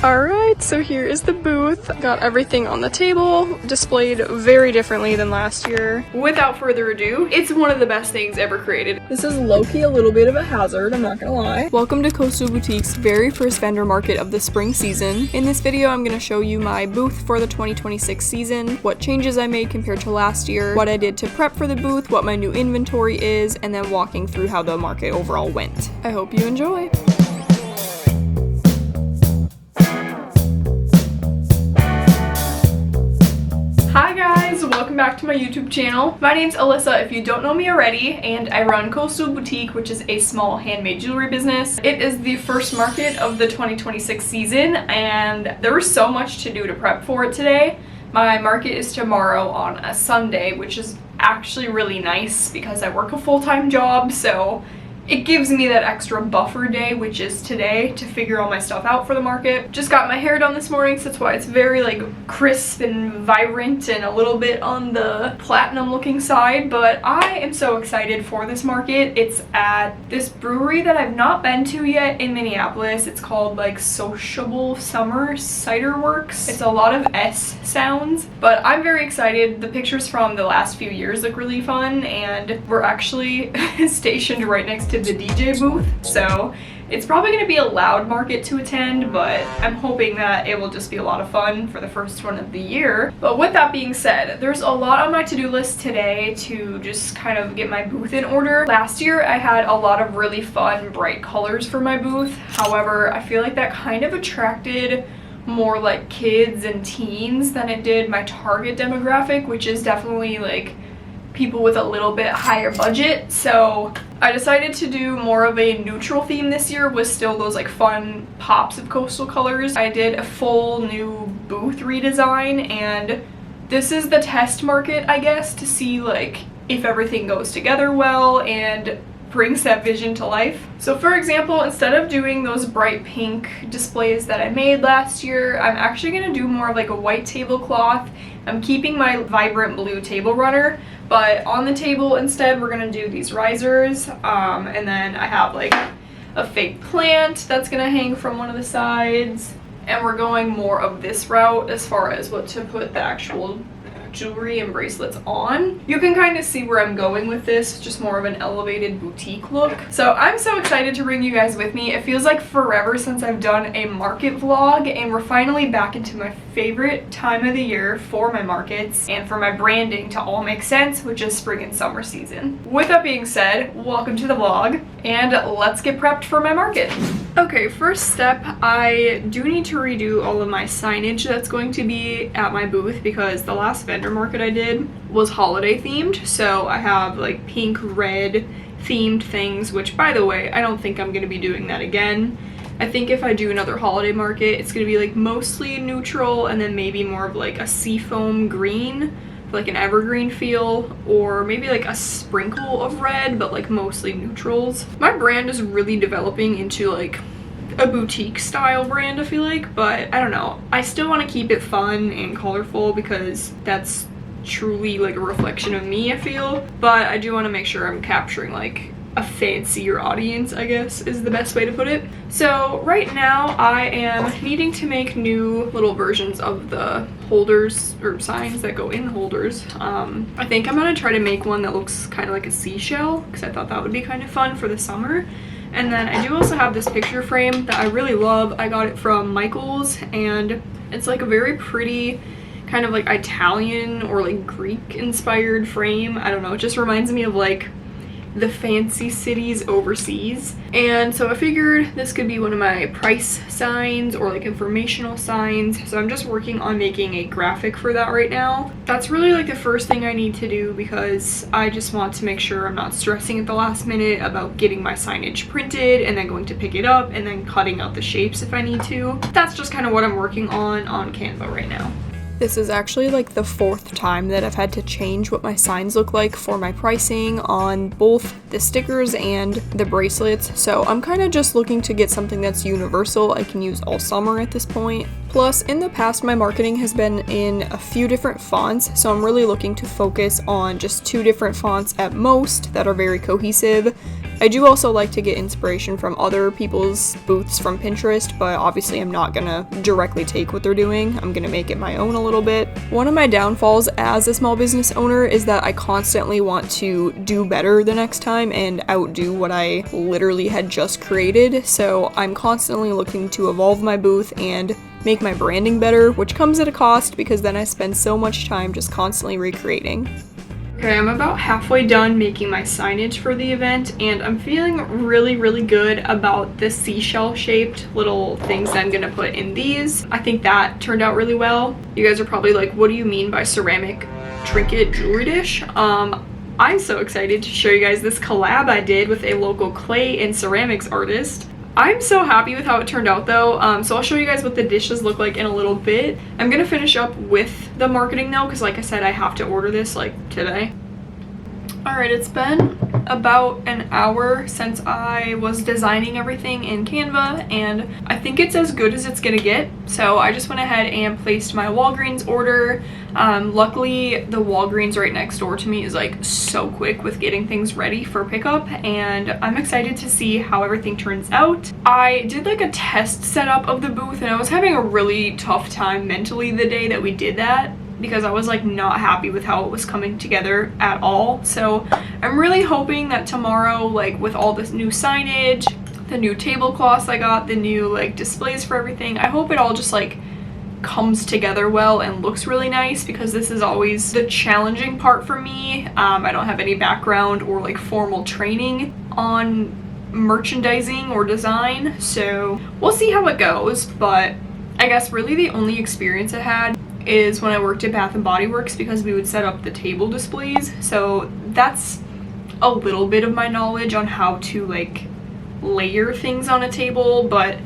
Alright, so here is the booth. Got everything on the table, displayed very differently than last year. Without further ado, it's one of the best things ever created. This is low-key a little bit of a hazard, I'm not gonna lie. Welcome to Coastal Boutique's very first vendor market of the spring season. In this video, I'm gonna show you my booth for the 2026 season, what changes I made compared to last year, what I did to prep for the booth, what my new inventory is, and then walking through how the market overall went. I hope you enjoy. Hi guys, welcome back to my YouTube channel. My name's Alyssa if you don't know me already, and I run Coastal Boutique, which is a small handmade jewelry business. It is the first market of the 2026 season, and there was so much to do to prep for it today. My market is tomorrow on a Sunday, which is actually really nice because I work a full-time job, so it gives me that extra buffer day, which is today, to figure all my stuff out for the market. Just got my hair done this morning, so that's why it's very like crisp and vibrant and a little bit on the platinum looking side, but I am so excited for this market. It's at this brewery that I've not been to yet in Minneapolis. It's called like Sociable Summer Cider Works. It's a lot of S sounds, but I'm very excited. The pictures from the last few years look really fun, and we're actually stationed right next to the DJ booth, so it's probably going to be a loud market to attend, but I'm hoping that it will just be a lot of fun for the first one of the year. But with that being said, there's a lot on my to-do list today to just kind of get my booth in order. Last year I had a lot of really fun bright colors for my booth. However, I feel like that kind of attracted more like kids and teens than it did my target demographic, which is definitely like people with a little bit higher budget. So I decided to do more of a neutral theme this year with still those like fun pops of coastal colors. I did a full new booth redesign, and this is the test market, I guess, to see like if everything goes together well and brings that vision to life. So for example, instead of doing those bright pink displays that I made last year, I'm actually going to do more of like a white tablecloth. I'm keeping my vibrant blue table runner, but on the table instead we're going to do these risers, and then I have like a fake plant that's going to hang from one of the sides, and we're going more of this route as far as what to put the actual jewelry and bracelets on. You can kind of see where I'm going with this, just more of an elevated boutique look. So I'm so excited to bring you guys with me. It feels like forever since I've done a market vlog, and we're finally back into my favorite time of the year for my markets and for my branding to all make sense, which is spring and summer season. With that being said, welcome to the vlog, and let's get prepped for my market. Okay, first step, I do need to redo all of my signage that's going to be at my booth because the last vendor market I did was holiday themed. So I have like pink, red themed things, which by the way, I don't think I'm going to be doing that again. I think if I do another holiday market, it's going to be like mostly neutral and then maybe more of like a seafoam green, like an evergreen feel, or maybe like a sprinkle of red, but like mostly neutrals. My brand is really developing into like a boutique style brand, I feel like, but I don't know. I still want to keep it fun and colorful because that's truly like a reflection of me, I feel, but I do want to make sure I'm capturing like a fancier audience, I guess is the best way to put it. So right now I am needing to make new little versions of the holders or signs that go in holders. I think I'm gonna try to make one that looks kind of like a seashell because I thought that would be kind of fun for the summer. And then I do also have this picture frame that I really love. I got it from Michael's, and it's like a very pretty kind of like Italian or like Greek inspired frame. I don't know, it just reminds me of like the fancy cities overseas. And so I figured this could be one of my price signs or like informational signs. So I'm just working on making a graphic for that right now. That's really like the first thing I need to do because I just want to make sure I'm not stressing at the last minute about getting my signage printed and then going to pick it up and then cutting out the shapes if I need to. That's just kind of what I'm working on Canva right now. This is actually like the fourth time that I've had to change what my signs look like for my pricing on both the stickers and the bracelets, so I'm kind of just looking to get something that's universal I can use all summer at this point. Plus, in the past my marketing has been in a few different fonts, so I'm really looking to focus on just 2 different fonts at most that are very cohesive, I do also like to get inspiration from other people's booths from Pinterest, but obviously I'm not gonna directly take what they're doing. I'm gonna make it my own a little bit. One of my downfalls as a small business owner is that I constantly want to do better the next time and outdo what I literally had just created, so I'm constantly looking to evolve my booth and make my branding better, which comes at a cost because then I spend so much time just constantly recreating. Okay, I'm about halfway done making my signage for the event, and I'm feeling really good about the seashell shaped little things that I'm gonna put in these. I think that turned out really well. You guys are probably like, what do you mean by ceramic trinket jewelry dish? I'm so excited to show you guys this collab I did with a local clay and ceramics artist. I'm so happy with how it turned out though, so I'll show you guys what the dishes look like in a little bit. I'm gonna finish up with the marketing though, because like I said, I have to order this like today. Alright, it's been about an hour since I was designing everything in Canva, and I think it's as good as it's gonna get. So I just went ahead and placed my Walgreens order. Luckily, the Walgreens right next door to me is like so quick with getting things ready for pickup, and I'm excited to see how everything turns out. I did like a test setup of the booth, and I was having a really tough time mentally the day that we did that, because I was like not happy with how it was coming together at all. So I'm really hoping that tomorrow, like with all this new signage, the new tablecloths I got, the new like displays for everything, I hope it all just like comes together well and looks really nice, because this is always the challenging part for me. I don't have any background or like formal training on merchandising or design, so we'll see how it goes. But I guess really the only experience I had is when I worked at Bath & Body Works, because we would set up the table displays. So that's a little bit of my knowledge on how to like layer things on a table, but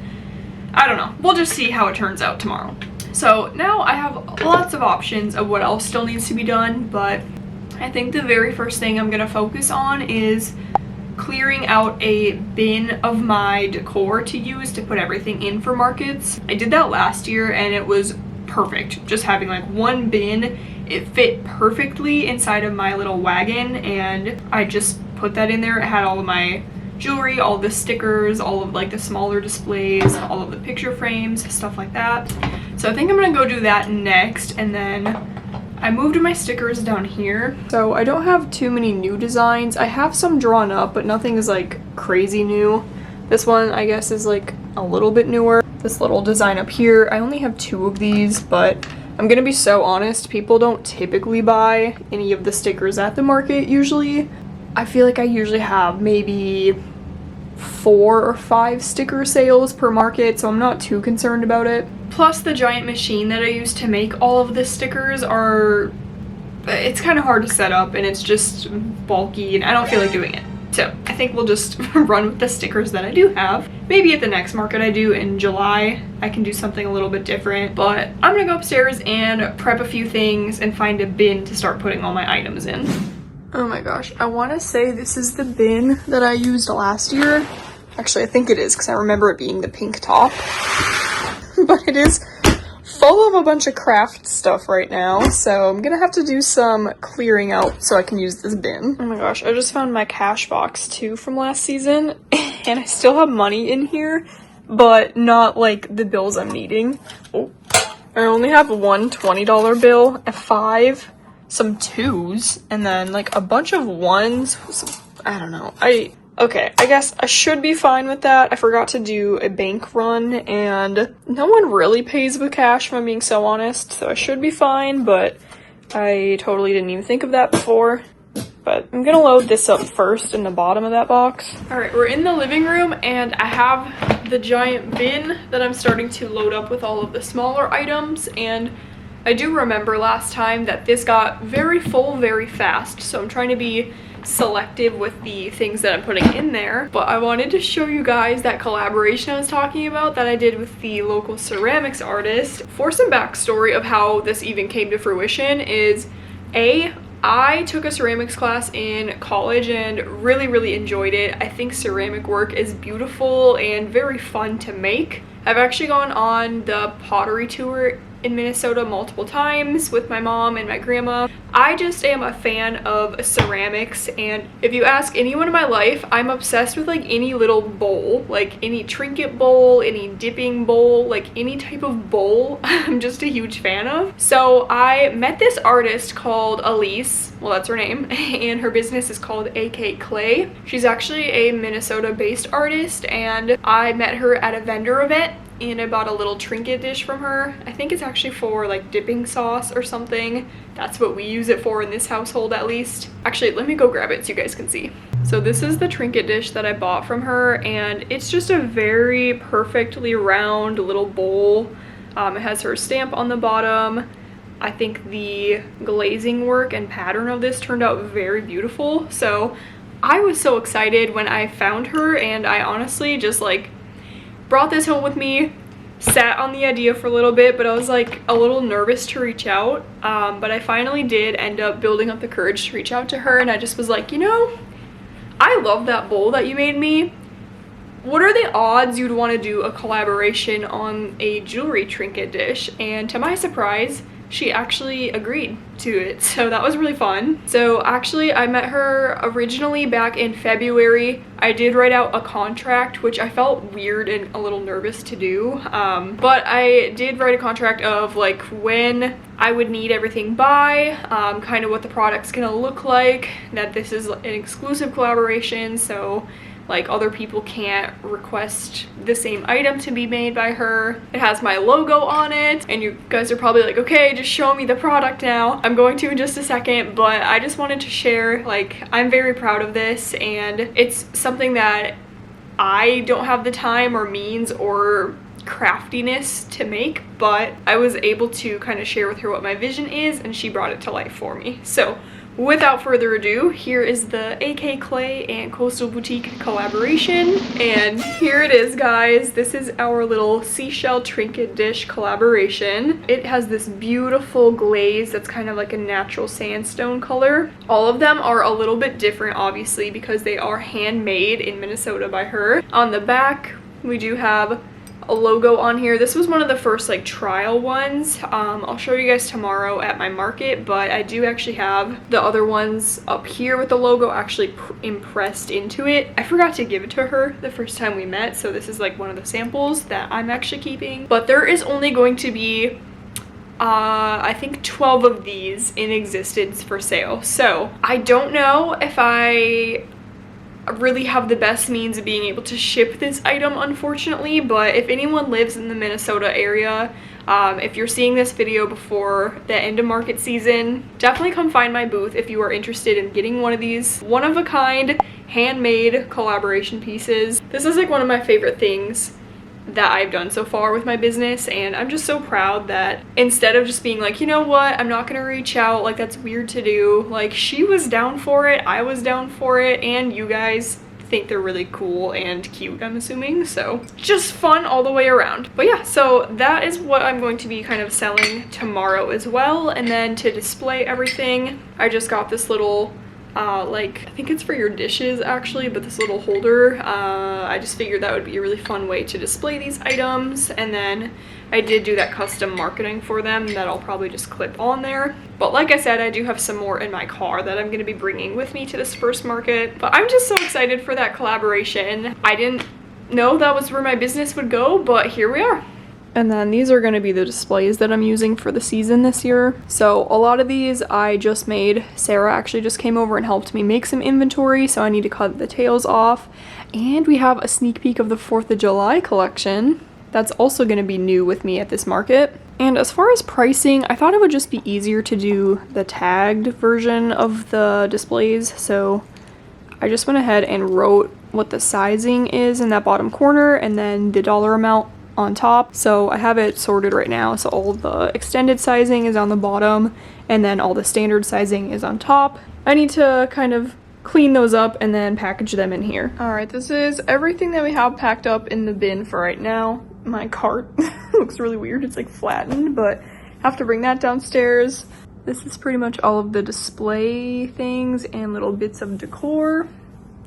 I don't know. We'll just see how it turns out tomorrow. So now I have lots of options of what else still needs to be done, but I think the very first thing I'm gonna focus on is clearing out a bin of my decor to use to put everything in for markets. I did that last year and it was perfect. Just having like one bin, it fit perfectly inside of my little wagon, and I just put that in there. It had all of my jewelry, all the stickers, all of like the smaller displays, all of the picture frames, stuff like that. So I think I'm gonna go do that next, and then I moved my stickers down here. So I don't have too many new designs. I have some drawn up, but nothing is like crazy new. This one I guess is like a little bit newer. This little design up here, I only have 2 of these, but I'm gonna be so honest, people don't typically buy any of the stickers at the market usually. I feel like I usually have maybe 4 or 5 sticker sales per market, so I'm not too concerned about it. Plus the giant machine that I use to make all of the stickers it's kind of hard to set up, and it's just bulky and I don't feel like doing it. So I think we'll just run with the stickers that I do have. Maybe at the next market I do in July, I can do something a little bit different. But I'm gonna go upstairs and prep a few things and find a bin to start putting all my items in. Oh my gosh, I wanna say this is the bin that I used last year. Actually, I think it is, because I remember it being the pink top. But it is full of a bunch of craft stuff right now, so I'm gonna have to do some clearing out so I can use this bin. Oh my gosh, I just found my cash box too from last season, and I still have money in here, but not like the bills I'm needing. Oh, I only have one $20 bill, a 5, some 2s, and then like a bunch of 1s. I don't know. Okay, I guess I should be fine with that. I forgot to do a bank run, and no one really pays with cash, if I'm being so honest, so I should be fine, but I totally didn't even think of that before. But I'm gonna load this up first in the bottom of that box. Alright, we're in the living room, and I have the giant bin that I'm starting to load up with all of the smaller items, and I do remember last time that this got very full very fast, so I'm trying to be selective with the things that I'm putting in there. But I wanted to show you guys that collaboration I was talking about that I did with the local ceramics artist. For some backstory of how this even came to fruition is, I took a ceramics class in college and really enjoyed it. I think ceramic work is beautiful and very fun to make. I've actually gone on the pottery tour in Minnesota multiple times with my mom and my grandma. I just am a fan of ceramics, and if you ask anyone in my life, I'm obsessed with like any little bowl, like any trinket bowl, any dipping bowl, like any type of bowl. I'm just a huge fan of. So I met this artist called Elise, well that's her name, and her business is called AK Clay. She's actually a Minnesota based artist, and I met her at a vendor event and I bought a little trinket dish from her. I think it's actually for like dipping sauce or something. That's what we use it for in this household at least. Actually, let me go grab it so you guys can see. So this is the trinket dish that I bought from her, and it's just a very perfectly round little bowl. It has her stamp on the bottom. I think the glazing work and pattern of this turned out very beautiful. So I was so excited when I found her, and I honestly just like brought this home with me, sat on the idea for a little bit, but I was like a little nervous to reach out. But I finally did end up building up the courage to reach out to her, and I just was like, you know, I love that bowl that you made me. What are the odds you'd want to do a collaboration on a jewelry trinket dish? And to my surprise, she actually agreed to it, so that was really fun. So actually I met her originally back in February. I did write out a contract, which I felt weird and a little nervous to do, but I did write a contract of like when I would need everything by, kind of what the product's gonna look like, that this is an exclusive collaboration, so like other people can't request the same item to be made by her. It has my logo on it, and you guys are probably like, okay, just show me the product now. I'm going to in just a second, but I just wanted to share, like, I'm very proud of this, and it's something that I don't have the time or means or craftiness to make, but I was able to kind of share with her what my vision is, and she brought it to life for me. So without further ado, here is the AK Clay and Coastal Boutique collaboration, and here it is, guys. This is our little seashell trinket dish collaboration. It has this beautiful glaze that's kind of like a natural sandstone color. All of them are a little bit different, obviously, because they are handmade in Minnesota by her. On the back, we do have a logo on here. This was one of the first like trial ones. I'll show you guys tomorrow at my market, but I do actually have the other ones up here with the logo actually impressed into it. I forgot to give it to her the first time we met, so this is like one of the samples that I'm actually keeping. But there is only going to be I think 12 of these in existence for sale. So I don't know if I really have the best means of being able to ship this item, unfortunately, but if anyone lives in the Minnesota area, if you're seeing this video before the end of market season, definitely come find my booth if you are interested in getting one of these one-of-a-kind handmade collaboration pieces. This is like one of my favorite things that I've done so far with my business, and I'm just so proud that instead of just being like, you know what, I'm not gonna reach out, like that's weird to do, like she was down for it, I was down for it, and you guys think they're really cool and cute, I'm assuming, so just fun all the way around. But yeah, so that is what I'm going to be kind of selling tomorrow as well. And then to display everything, I just got this little like, I think it's for your dishes actually, but this little holder, I just figured that would be a really fun way to display these items. And then I did do that custom marketing for them that I'll probably just clip on there. But like I said, I do have some more in my car that I'm going to be bringing with me to this first market. But I'm just so excited for that collaboration. I didn't know that was where my business would go, but here we are. And then these are going to be the displays that I'm using for the season this year. So a lot of these I just made. Sarah actually just came over and helped me make some inventory, so I need to cut the tails off. And we have a sneak peek of the 4th of July collection. That's also going to be new with me at this market. And as far as pricing, I thought it would just be easier to do the tagged version of the displays. So I just went ahead and wrote what the sizing is in that bottom corner and then the dollar amount on top. So I have it sorted right now, so all the extended sizing is on the bottom and then all the standard sizing is on top. I need to kind of clean those up and then package them in here. All right, this is everything that we have packed up in the bin for right now. My cart looks really weird, it's like flattened, but I have to bring that downstairs. This is pretty much all of the display things and little bits of decor.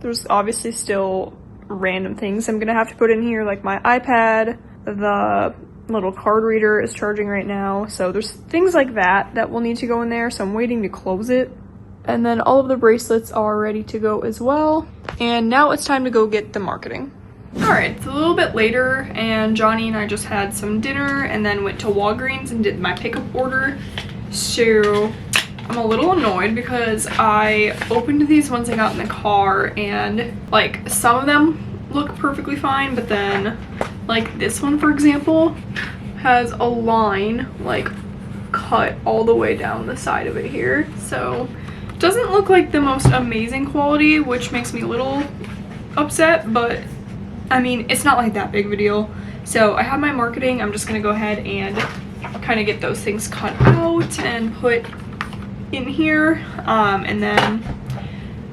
There's obviously still random things I'm gonna have to put in here, like my iPad, the little card reader is charging right now. So there's things like that will need to go in there. So I'm waiting to close it. And then all of the bracelets are ready to go as well. And now it's time to go get the marketing. All right, it's a little bit later and Johnny and I just had some dinner and then went to Walgreens and did my pickup order. So I'm a little annoyed because I opened these ones I got in the car and like some of them look perfectly fine, but then like this one, for example, has a line like cut all the way down the side of it here. So it doesn't look like the most amazing quality, which makes me a little upset, but I mean, it's not like that big of a deal. So I have my marketing. I'm just gonna go ahead and kind of get those things cut out and put in here. And then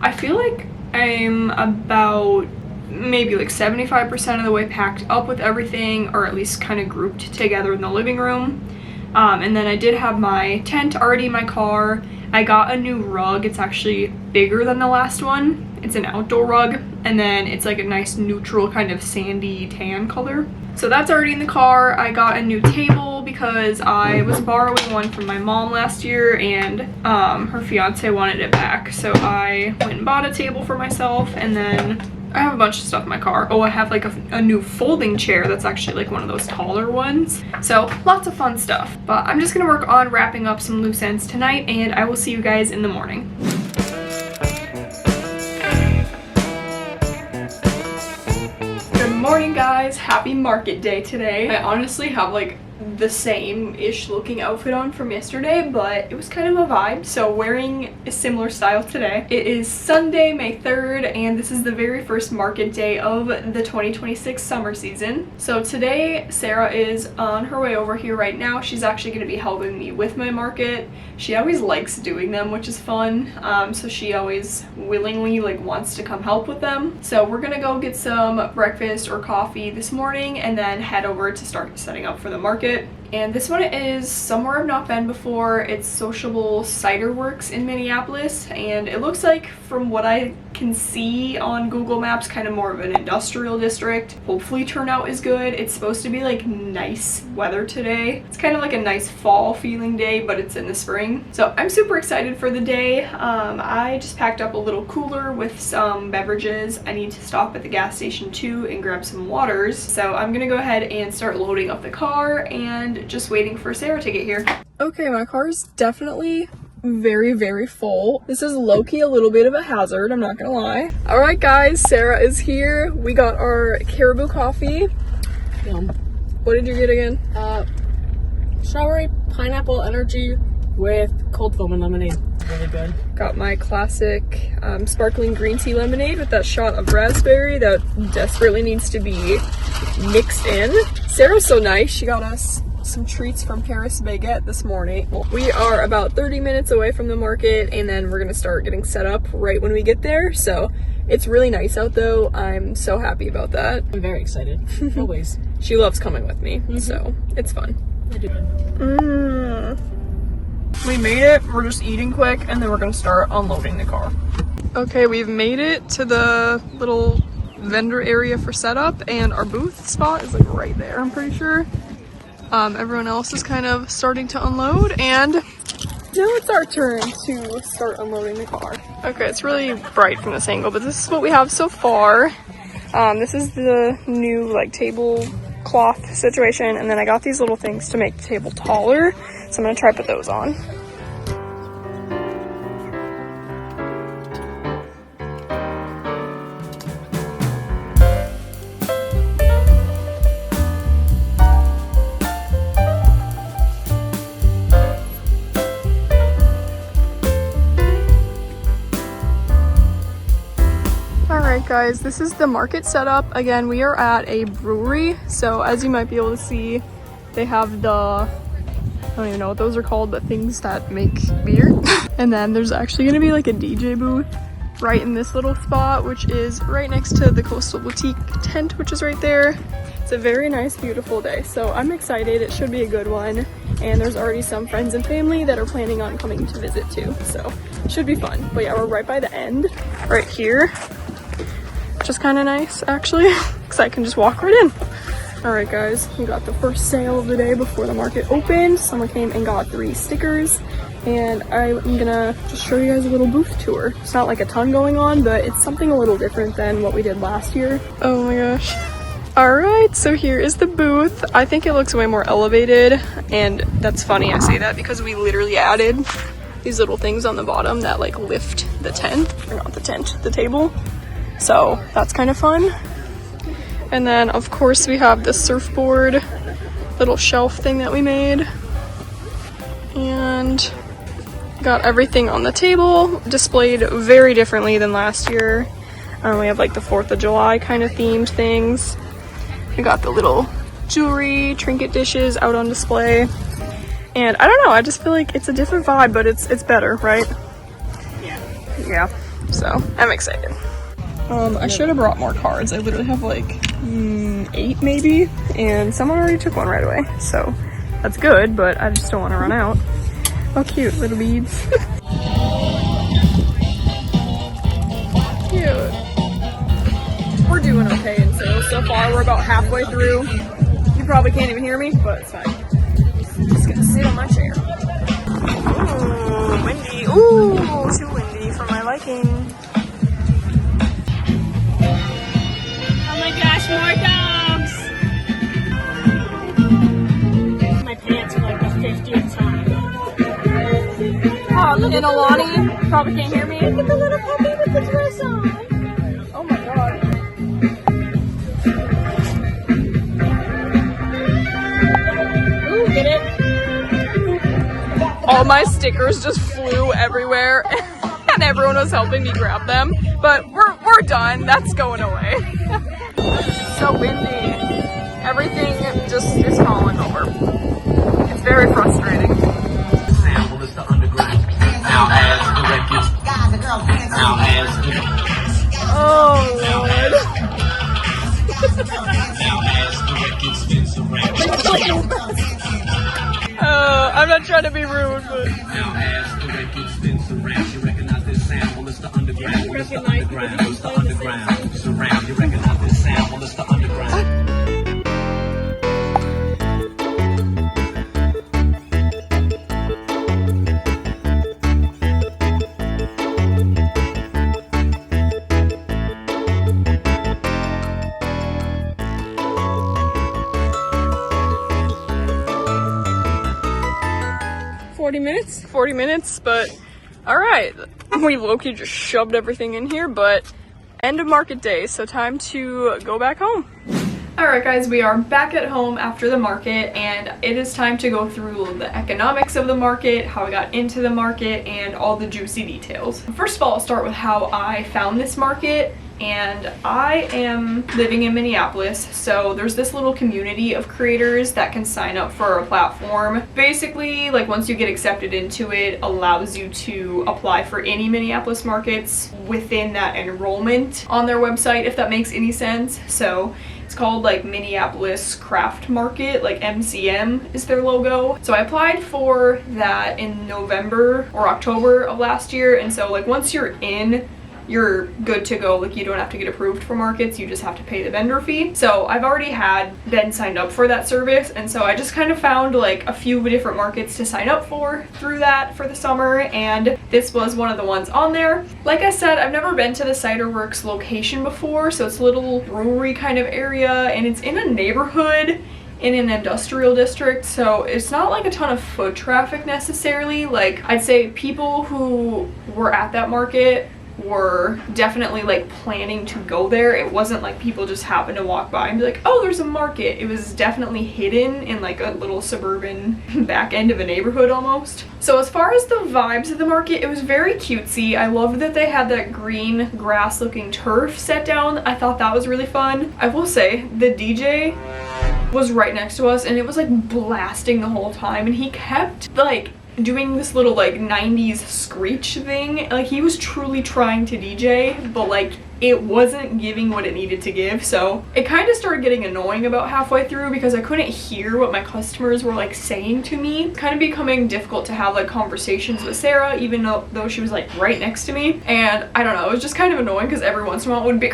I feel like I'm about maybe like 75% of the way packed up with everything, or at least kind of grouped together in the living room. And then I did have my tent already in my car. I got a new rug. It's actually bigger than the last one. It's an outdoor rug, and then it's like a nice neutral kind of sandy tan color. So that's already in the car. I got a new table because I was borrowing one from my mom last year and her fiance wanted it back. So I went and bought a table for myself, and then I have a bunch of stuff in my car. Oh, I have like a new folding chair that's actually like one of those taller ones. So lots of fun stuff. But I'm just gonna work on wrapping up some loose ends tonight, and I will see you guys in the morning. Good morning, guys. Happy market day today. I honestly have like the same-ish looking outfit on from yesterday, but it was kind of a vibe, so wearing a similar style today. It is Sunday, May 3rd, and this is the very first market day of the 2026 summer season. So today, Sarah is on her way over here right now. She's actually going to be helping me with my market. She always likes doing them, which is fun, so she always willingly like wants to come help with them. So we're gonna go get some breakfast or coffee this morning and then head over to start setting up for the market. And this one is somewhere I've not been before. It's Sociable Cider Works in Minneapolis, and it looks like, from what I can see on Google Maps, kind of more of an industrial district. Hopefully turnout is good. It's supposed to be like nice weather today. It's kind of like a nice fall feeling day, but it's in the spring. So I'm super excited for the day. I just packed up a little cooler with some beverages. I need to stop at the gas station too and grab some waters. So I'm gonna go ahead and start loading up the car and just waiting for Sarah to get here. Okay, my car is definitely very full. This is low-key a little bit of a hazard, I'm not gonna lie. All right, guys, Sarah is here. We got our Caribou coffee. Yum. What did you get again? Strawberry pineapple energy with cold foam and lemonade. Really good. Got my classic sparkling green tea lemonade with that shot of raspberry that desperately needs to be mixed in. Sarah's so nice. She got us some treats from Paris Baguette this morning. We are about 30 minutes away from the market, and then we're gonna start getting set up right when we get there. So it's really nice out though. I'm so happy about that. I'm very excited. Always. She loves coming with me, so it's fun. I do. We made it. We're just eating quick, and then we're gonna start unloading the car. Okay, we've made it to the little vendor area for setup, and our booth spot is like right there, I'm pretty sure. Everyone else is kind of starting to unload, and now it's our turn to start unloading the car. Okay, it's really bright from this angle, but this is what we have so far. This is the new like tablecloth situation, and then I got these little things to make the table taller, so I'm gonna try put those on. Alright guys, this is the market setup. Again, we are at a brewery, so as you might be able to see, they have the, I don't even know what those are called, but things that make beer. And then there's actually going to be like a DJ booth right in this little spot, which is right next to the Coastal Boutique tent, which is right there. It's a very nice, beautiful day, so I'm excited. It should be a good one, and there's already some friends and family that are planning on coming to visit too, so it should be fun. But yeah, we're right by the end, right here. Which is kind of nice actually, because I can just walk right in. Alright guys, we got the first sale of the day before the market opened. Someone came and got 3 stickers, and I'm gonna just show you guys a little booth tour. It's not like a ton going on, but it's something a little different than what we did last year. Oh my gosh. Alright, so here is the booth. I think it looks way more elevated, and that's funny I say that because we literally added these little things on the bottom that like lift the tent, or not the tent, the table. So that's kind of fun. And then of course we have the surfboard little shelf thing that we made. And got everything on the table, displayed very differently than last year. We have like the 4th of July kind of themed things. We got the little jewelry, trinket dishes out on display. And I don't know, I just feel like it's a different vibe, but it's better, right? Yeah. So I'm excited. I should have brought more cards. I literally have like 8 maybe, and someone already took one right away. So that's good, but I just don't want to run out. Oh, cute little beads. Cute. We're doing okay in sales so far. We're about halfway through. You probably can't even hear me, but it's fine. Just gonna sit on my chair. Ooh, windy. Ooh, too windy for my liking. Oh my gosh, more dogs! My pants are like the 50th time. Oh, and Alani probably can't hear me. Look at the little puppy with the dress on. Oh my god. Ooh, get it? All my stickers just flew everywhere and everyone was helping me grab them. But we're done. That's going away. So windy. Everything just is falling over. It's very frustrating. Oh Lord. I'm not trying to be rude, but minutes? 40 minutes, but all right. We low-key just shoved everything in here, but end of market day, so time to go back home. Alright guys, we are back at home after the market, and it is time to go through the economics of the market, how I got into the market, and all the juicy details. First of all, I'll start with how I found this market. And I am living in Minneapolis, so there's this little community of creators that can sign up for a platform. Basically, like once you get accepted into it, allows you to apply for any Minneapolis markets within that enrollment on their website, if that makes any sense. So it's called like Minneapolis Craft Market, like MCM is their logo. So I applied for that in November or October of last year, and so like once you're in, you're good to go. Like you don't have to get approved for markets, you just have to pay the vendor fee. So I've already been signed up for that service, and so I just kind of found like a few different markets to sign up for through that for the summer, and this was one of the ones on there. Like I said, I've never been to the Cider Works location before, so it's a little brewery kind of area, and it's in a neighborhood in an industrial district, so it's not like a ton of foot traffic necessarily. Like I'd say people who were at that market were definitely like planning to go there. It wasn't like people just happened to walk by and be like, oh, there's a market. It was definitely hidden in like a little suburban back end of a neighborhood almost. So as far as the vibes of the market, it was very cutesy. I loved that they had that green grass looking turf set down. I thought that was really fun. I will say the DJ was right next to us, and it was like blasting the whole time, and he kept like doing this little like 90s screech thing. Like he was truly trying to DJ, but like it wasn't giving what it needed to give. So it kind of started getting annoying about halfway through because I couldn't hear what my customers were like saying to me. It's kind of becoming difficult to have like conversations with Sarah, even though she was like right next to me. And I don't know, it was just kind of annoying because every once in a while it would be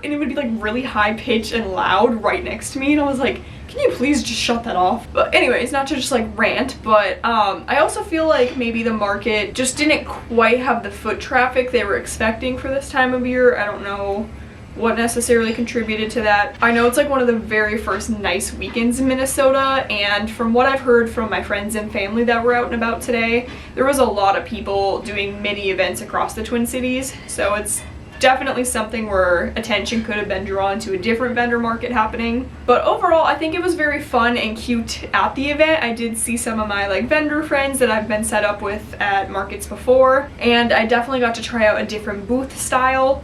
and it would be like really high pitched and loud right next to me, and I was like, can you please just shut that off? But anyways, not to just like rant, but I also feel like maybe the market just didn't quite have the foot traffic they were expecting for this time of year. I don't know what necessarily contributed to that. I know it's like one of the very first nice weekends in Minnesota, and from what I've heard from my friends and family that were out and about today, there was a lot of people doing mini events across the Twin Cities, so it's definitely something where attention could have been drawn to a different vendor market happening. But overall, I think it was very fun and cute at the event. I did see some of my like vendor friends that I've been set up with at markets before, and I definitely got to try out a different booth style.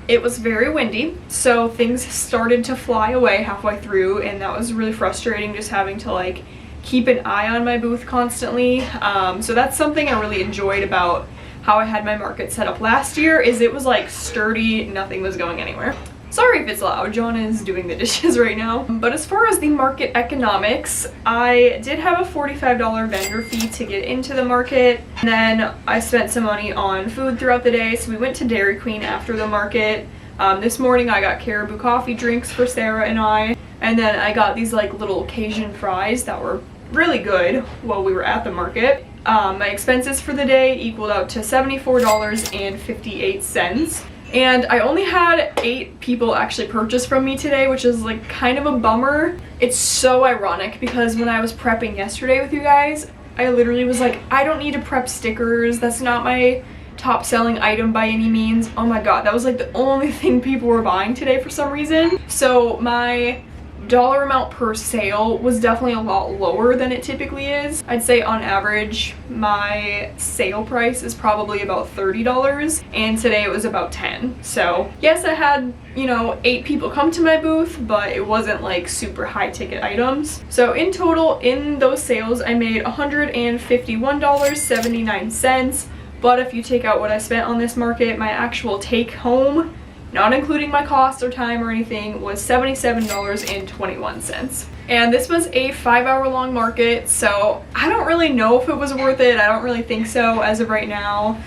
It was very windy, so things started to fly away halfway through, and that was really frustrating, just having to like keep an eye on my booth constantly. So that's something I really enjoyed about how I had my market set up last year, is it was like sturdy, nothing was going anywhere. Sorry if it's loud, John is doing the dishes right now. But as far as the market economics, I did have a $45 vendor fee to get into the market. And then I spent some money on food throughout the day, so we went to Dairy Queen after the market. This morning I got Caribou coffee drinks for Sarah and I, and then I got these like little Cajun fries that were really good while we were at the market. My expenses for the day equaled out to $74.58. And I only had 8 people actually purchase from me today, which is like kind of a bummer. It's so ironic because when I was prepping yesterday with you guys, I literally was like, I don't need to prep stickers. That's not my top selling item by any means. Oh my god, that was like the only thing people were buying today for some reason. So my dollar amount per sale was definitely a lot lower than it typically is. I'd say on average my sale price is probably about $30, and today it was about 10. So yes, I had, you know, 8 people come to my booth, but it wasn't like super high ticket items. So in total, in those sales, I made $151.79. But if you take out what I spent on this market, my actual take home, not including my costs or time or anything, was $77.21. And this was a 5-hour long market, so I don't really know if it was worth it. I don't really think so as of right now,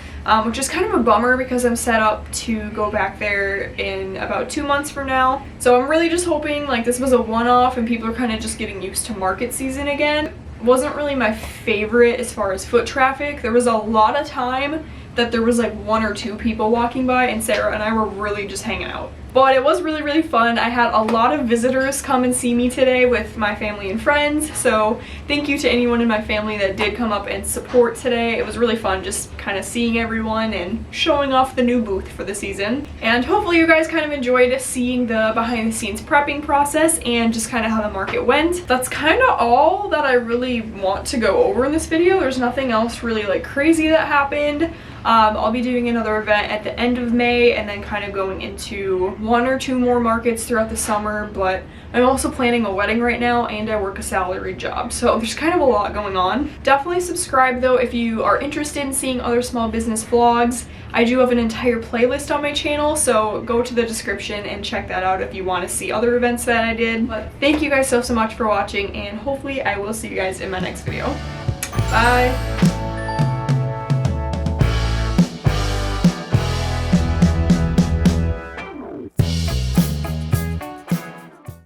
which is kind of a bummer because I'm set up to go back there in about 2 months from now. So I'm really just hoping like this was a one-off and people are kind of just getting used to market season again. Wasn't really my favorite as far as foot traffic. There was a lot of time that there was like 1 or 2 people walking by, and Sarah and I were really just hanging out. But it was really, really fun. I had a lot of visitors come and see me today with my family and friends, so thank you to anyone in my family that did come up and support today. It was really fun just kind of seeing everyone and showing off the new booth for the season. And hopefully you guys kind of enjoyed seeing the behind the scenes prepping process and just kind of how the market went. That's kind of all that I really want to go over in this video. There's nothing else really like crazy that happened. I'll be doing another event at the end of May and then kind of going into 1 or 2 more markets throughout the summer, but I'm also planning a wedding right now and I work a salaried job, so there's kind of a lot going on. Definitely subscribe though if you are interested in seeing other small business vlogs. I do have an entire playlist on my channel, so go to the description and check that out if you want to see other events that I did. But thank you guys so much for watching, and hopefully I will see you guys in my next video. Bye!